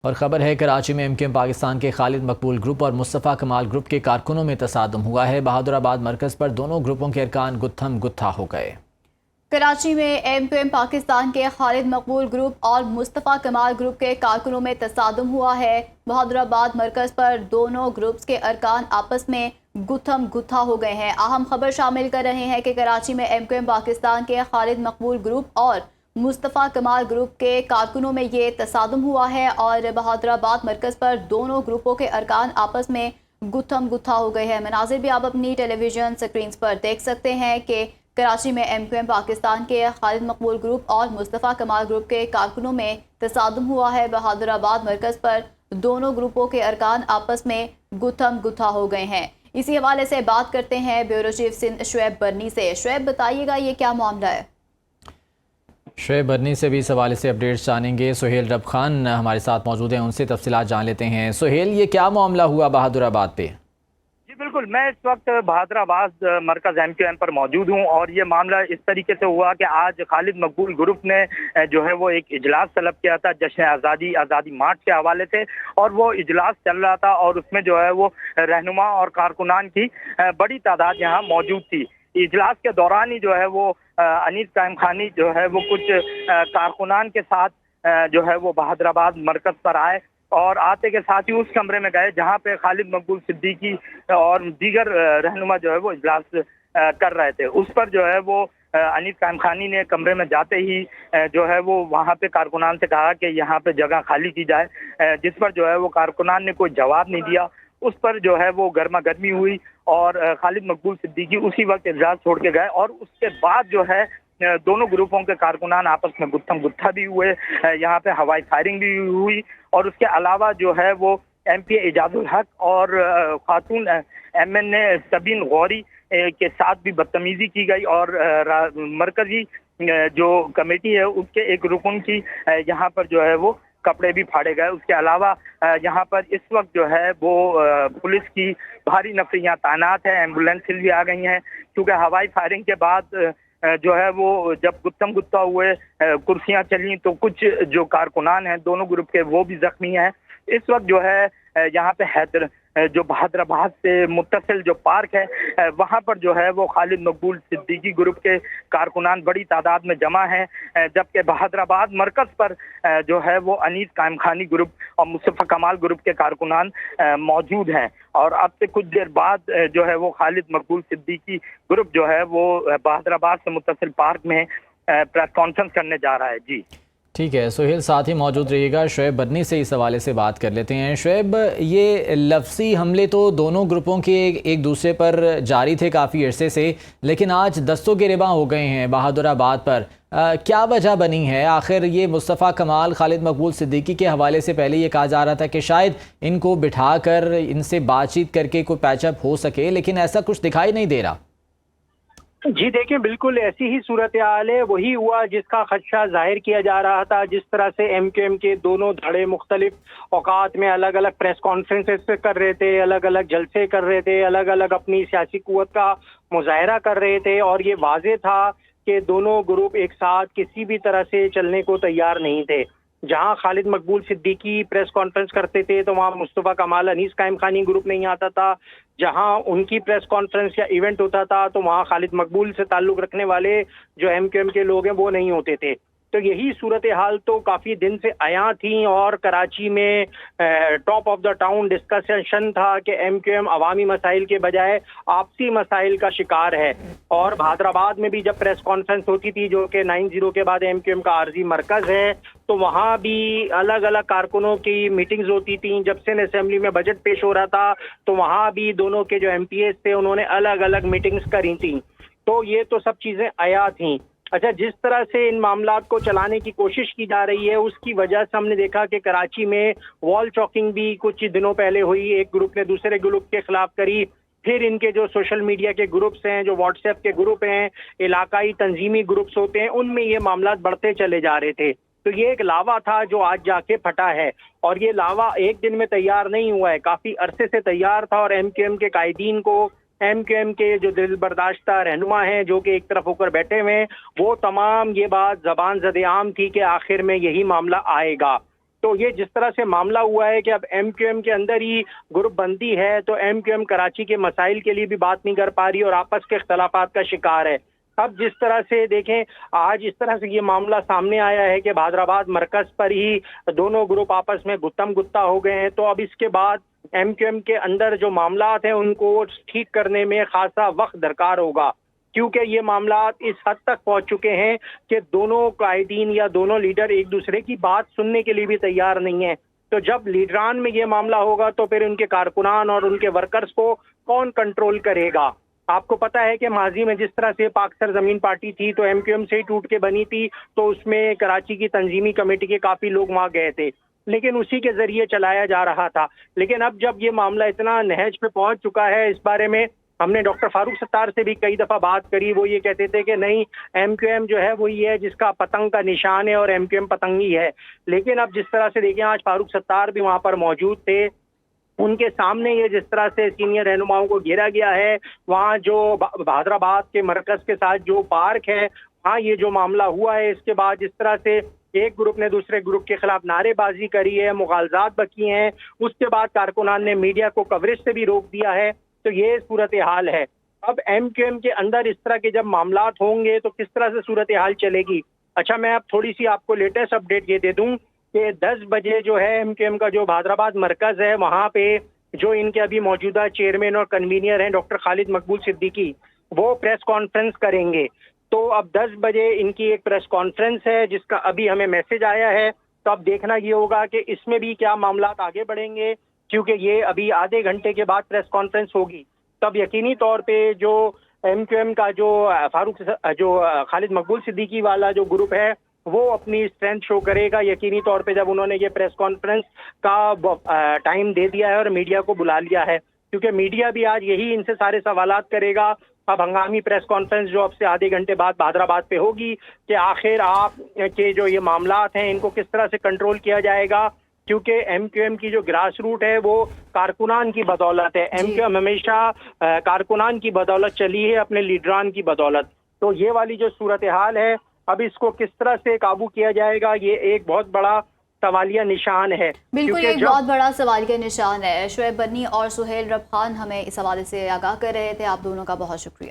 اور خبر ہے کراچی میں MQM پاکستان کے خالد مقبول گروپ اور مصطفیٰ کمال گروپ کے کارکنوں میں تصادم ہوا ہے۔ بہادر آباد مرکز پر دونوں گروپوں کے ارکان گتھم گتھا ہو گئے۔ کراچی میں MQM پاکستان کے خالد مقبول گروپ اور مصطفیٰ کمال گروپ کے کارکنوں میں تصادم ہوا ہے۔ بہادر آباد مرکز پر دونوں گروپس کے ارکان آپس میں گتھم گتھا ہو گئے ہیں۔ اہم خبر شامل کر رہے ہیں کہ کراچی میں MQM پاکستان کے خالد مقبول گروپ اور مصطفیٰ کمال گروپ کے کارکنوں میں یہ تصادم ہوا ہے اور بہادر آباد مرکز پر دونوں گروپوں کے ارکان آپس میں گتھم گتھا ہو گئے ہیں۔ مناظر بھی آپ اپنی ٹیلی ویژن سکرینز پر دیکھ سکتے ہیں کہ کراچی میں MQM پاکستان کے خالد مقبول گروپ اور مصطفیٰ کمال گروپ کے کارکنوں میں تصادم ہوا ہے۔ بہادر آباد مرکز پر دونوں گروپوں کے ارکان آپس میں گتھم گتھا ہو گئے ہیں۔ اسی حوالے سے بات کرتے ہیں بیورو چیف سندھ شعیب برنی سے۔ شعیب بتائیے گا یہ کیا معاملہ ہے؟ شعیب برنی سے بھی اس حوالے سے اپڈیٹس جانیں گے۔ سہیل رب خان ہمارے ساتھ موجود ہیں، ان سے تفصیلات جان لیتے ہیں۔ سہیل، یہ کیا معاملہ ہوا بہادر آباد پہ؟ جی بالکل، میں اس وقت بہادر آباد مرکز MQM پر موجود ہوں اور یہ معاملہ اس طریقے سے ہوا کہ آج خالد مقبول گروپ نے جو ہے وہ ایک اجلاس طلب کیا تھا جشن آزادی مارچ کے حوالے سے، اور وہ اجلاس چل رہا تھا اور اس میں جو ہے وہ رہنما اور کارکنان کی بڑی تعداد یہاں موجود تھی۔ اجلاس کے دوران ہی جو ہے وہ انیس قائم خانی جو ہے وہ کچھ کارکنان کے ساتھ جو ہے وہ بہادر آباد مرکز پر آئے اور آتے کے ساتھ ہی اس کمرے میں گئے جہاں پہ خالد مقبول صدیقی اور دیگر رہنما جو ہے وہ اجلاس کر رہے تھے۔ اس پر جو ہے وہ انیس قائم خانی نے کمرے میں جاتے ہی جو ہے وہ وہاں پہ کارکنان سے کہا کہ یہاں پہ جگہ خالی کی جائے، جس پر جو ہے وہ کارکنان نے کوئی جواب نہیں دیا۔ اس پر جو ہے وہ گرما گرمی ہوئی اور خالد مقبول صدیقی اسی وقت اجلاس چھوڑ کے گئے، اور اس کے بعد جو ہے دونوں گروپوں کے کارکنان آپس میں گتھم گتھا بھی ہوئے، یہاں پہ ہوائی فائرنگ بھی ہوئی، اور اس کے علاوہ جو ہے وہ MP اعجاز الحق اور خاتون MNA سبین غوری کے ساتھ بھی بدتمیزی کی گئی، اور مرکزی جو کمیٹی ہے اس کے ایک رکن کی یہاں پر جو ہے وہ کپڑے بھی پھاڑے گئے۔ اس کے علاوہ یہاں پر اس وقت جو ہے وہ پولیس کی بھاری نفری یہاں تعینات ہے، ایمبولینس بھی آ گئی ہیں، کیونکہ ہوائی فائرنگ کے بعد جو ہے وہ جب گتھم گتھا ہوئے کرسیاں چلیں تو کچھ جو کارکنان ہیں دونوں گروپ کے وہ بھی زخمی ہیں۔ اس وقت جو ہے یہاں پہ جو بہادر آباد سے متصل جو پارک ہے وہاں پر جو ہے وہ خالد مقبول صدیقی گروپ کے کارکنان بڑی تعداد میں جمع ہیں، جبکہ بہادر آباد مرکز پر جو ہے وہ انیس قائم خانی گروپ اور مصطفیٰ کمال گروپ کے کارکنان موجود ہیں، اور اب سے کچھ دیر بعد جو ہے وہ خالد مقبول صدیقی گروپ جو ہے وہ بہادر آباد سے متصل پارک میں پریس کانفرنس کرنے جا رہا ہے۔ جی ٹھیک ہے سہیل، ساتھ ہی موجود رہیے گا۔ شعیب برنی سے اس حوالے سے بات کر لیتے ہیں۔ شعیب، یہ لفظی حملے تو دونوں گروپوں کے ایک دوسرے پر جاری تھے کافی عرصے سے، لیکن آج دستوں گریباں ہو گئے ہیں بہادر آباد پر۔ کیا وجہ بنی ہے؟ آخر یہ مصطفیٰ کمال خالد مقبول صدیقی کے حوالے سے پہلے یہ کہا جا رہا تھا کہ شاید ان کو بٹھا کر ان سے بات چیت کر کے کوئی پیچ اپ ہو سکے، لیکن ایسا کچھ دکھائی نہیں دے رہا۔ جی دیکھیں، بالکل ایسی ہی صورتحال ہے، وہی ہوا جس کا خدشہ ظاہر کیا جا رہا تھا۔ جس طرح سے MQM کے دونوں دھڑے مختلف اوقات میں الگ الگ پریس کانفرنسز کر رہے تھے، الگ الگ جلسے کر رہے تھے، الگ الگ اپنی سیاسی قوت کا مظاہرہ کر رہے تھے، اور یہ واضح تھا کہ دونوں گروپ ایک ساتھ کسی بھی طرح سے چلنے کو تیار نہیں تھے۔ جہاں خالد مقبول صدیقی پریس کانفرنس کرتے تھے تو وہاں مصطفیٰ کمال انیس قائم خانی گروپ نہیں آتا تھا، جہاں ان کی پریس کانفرنس یا ایونٹ ہوتا تھا تو وہاں خالد مقبول سے تعلق رکھنے والے جو MQM کے لوگ ہیں وہ نہیں ہوتے تھے۔ تو یہی صورتحال تو کافی دن سے عیاں تھیں، اور کراچی میں top of the town discussion تھا کہ MQM عوامی مسائل کے بجائے آپسی مسائل کا شکار ہے۔ اور بہادر آباد میں بھی جب پریس کانفرنس ہوتی تھی جو کہ 90 کے بعد MQM کا عارضی مرکز ہے، تو وہاں بھی الگ الگ کارکنوں کی میٹنگز ہوتی تھیں۔ جب سندھ اسمبلی میں بجٹ پیش ہو رہا تھا تو وہاں بھی دونوں کے جو MPs تھے انہوں نے الگ الگ میٹنگز کری تھیں۔ تو یہ تو سب چیزیں عیاں تھیں۔ اچھا، جس طرح سے ان معاملات کو چلانے کی کوشش کی جا رہی ہے اس کی وجہ سے ہم نے دیکھا کہ کراچی میں وال چاکنگ بھی کچھ دنوں پہلے ہوئی، ایک گروپ نے دوسرے گروپ کے خلاف کری، پھر ان کے جو سوشل میڈیا کے گروپس ہیں، جو واٹس ایپ کے گروپ ہیں، علاقائی تنظیمی گروپس ہوتے ہیں، ان میں یہ معاملات بڑھتے چلے جا رہے تھے۔ تو یہ ایک لاوا تھا جو آج جا کے پھٹا ہے، اور یہ لاوا ایک دن میں تیار نہیں ہوا ہے، کافی عرصے سے تیار تھا، اور MQM کے قائدین کو، MQM کے جو دل برداشتہ رہنما ہیں جو کہ ایک طرف ہو کر بیٹھے ہوئے ہیں، وہ تمام یہ بات زبان زد عام تھی کہ آخر میں یہی معاملہ آئے گا۔ تو یہ جس طرح سے معاملہ ہوا ہے کہ اب ایم کیو ایم کے اندر ہی گروپ بندی ہے، تو ایم کیو ایم کراچی کے مسائل کے لیے بھی بات نہیں کر پا رہی اور آپس کے اختلافات کا شکار ہے۔ اب جس طرح سے دیکھیں آج اس طرح سے یہ معاملہ سامنے آیا ہے کہ حیدرآباد مرکز پر ہی دونوں گروپ آپس میں گتم گتا ہو گئے ہیں، تو اب اس کے بعد ایم کیو ایم کے اندر جو معاملات ہیں ان کو ٹھیک کرنے میں خاصا وقت درکار ہوگا، کیونکہ یہ معاملات اس حد تک پہنچ چکے ہیں کہ دونوں قائدین یا دونوں لیڈر ایک دوسرے کی بات سننے کے لیے بھی تیار نہیں ہیں۔ تو جب لیڈران میں یہ معاملہ ہوگا تو پھر ان کے کارکنان اور ان کے ورکرز کو کون کنٹرول کرے گا؟ آپ کو پتا ہے کہ ماضی میں جس طرح سے پاک سرزمین پارٹی تھی تو ایم کیو ایم سے ہی ٹوٹ کے بنی تھی، تو اس میں کراچی کی تنظیمی کمیٹی کے کافی لوگ وہاں گئے تھے، لیکن اسی کے ذریعے چلایا جا رہا تھا۔ لیکن اب جب یہ معاملہ اتنا نہج پہ پہنچ چکا ہے، اس بارے میں ہم نے ڈاکٹر فاروق ستار سے بھی کئی دفعہ بات کری، وہ یہ کہتے تھے کہ نہیں، ایم کیو ایم جو ہے وہی ہے جس کا پتنگ کا نشان ہے اور ایم کیو ایم پتنگی ہے۔ لیکن اب جس طرح سے دیکھیں آج فاروق ستار بھی وہاں پر موجود تھے، ان کے سامنے یہ جس طرح سے سینئر رہنماؤں کو گھیرا گیا ہے، وہاں جو حیدرآباد کے مرکز کے ساتھ جو پارک ہے وہاں یہ جو معاملہ ہوا ہے، اس کے بعد جس طرح سے ایک گروپ نے دوسرے گروپ کے خلاف نعرے بازی کری ہے، مغالطات بکی ہیں، اس کے بعد کارکنان نے میڈیا کو کوریج سے بھی روک دیا ہے، تو یہ صورتحال ہے۔ اب ایم کیو ایم کے اندر اس طرح کے جب معاملات ہوں گے تو کس طرح سے صورتحال چلے گی؟ اچھا، میں اب تھوڑی سی آپ کو لیٹسٹ اپڈیٹ یہ دے دوں کہ 10 بجے جو ہے ایم کیو ایم کا جو حیدرآباد مرکز ہے وہاں پہ جو ان کے ابھی موجودہ چیئرمین اور کنوینئر ہیں ڈاکٹر خالد مقبول صدیقی، وہ پریس کانفرنس کریں گے۔ تو اب 10 بجے ان کی ایک پریس کانفرنس ہے جس کا ابھی ہمیں میسج آیا ہے، تو اب دیکھنا یہ ہوگا کہ اس میں بھی کیا معاملات آگے بڑھیں گے، کیونکہ یہ ابھی آدھے گھنٹے کے بعد پریس کانفرنس ہوگی، تب یقینی طور پہ جو ایم کیو ایم کا جو خالد مقبول صدیقی والا جو گروپ ہے وہ اپنی اسٹرینتھ شو کرے گا، یقینی طور پہ جب انہوں نے یہ پریس کانفرنس کا ٹائم دے دیا ہے اور میڈیا کو بلا لیا ہے، کیونکہ میڈیا بھی آج یہی ان سے سارے سوالات کرے گا۔ اب ہنگامی پریس کانفرنس جو اب سے آدھے گھنٹے بعد حیدرآباد پہ ہوگی کہ آخر آپ کے جو یہ معاملات ہیں ان کو کس طرح سے کنٹرول کیا جائے گا، کیونکہ ایم کیو ایم کی جو گراس روٹ ہے وہ کارکنان کی بدولت ہے۔ ایم کیو ایم ہمیشہ کارکنان کی بدولت چلی ہے، اپنے لیڈران کی بدولت۔ تو یہ والی جو صورتحال ہے اب اس کو کس طرح سے قابو کیا جائے گا، یہ ایک بہت بڑا سوالیہ نشان ہے۔ بالکل ایک بہت بڑا سوالیہ نشان ہے۔ شعیب بنی اور سہیل ربحان ہمیں اس حوالے سے آگاہ کر رہے تھے، آپ دونوں کا بہت شکریہ۔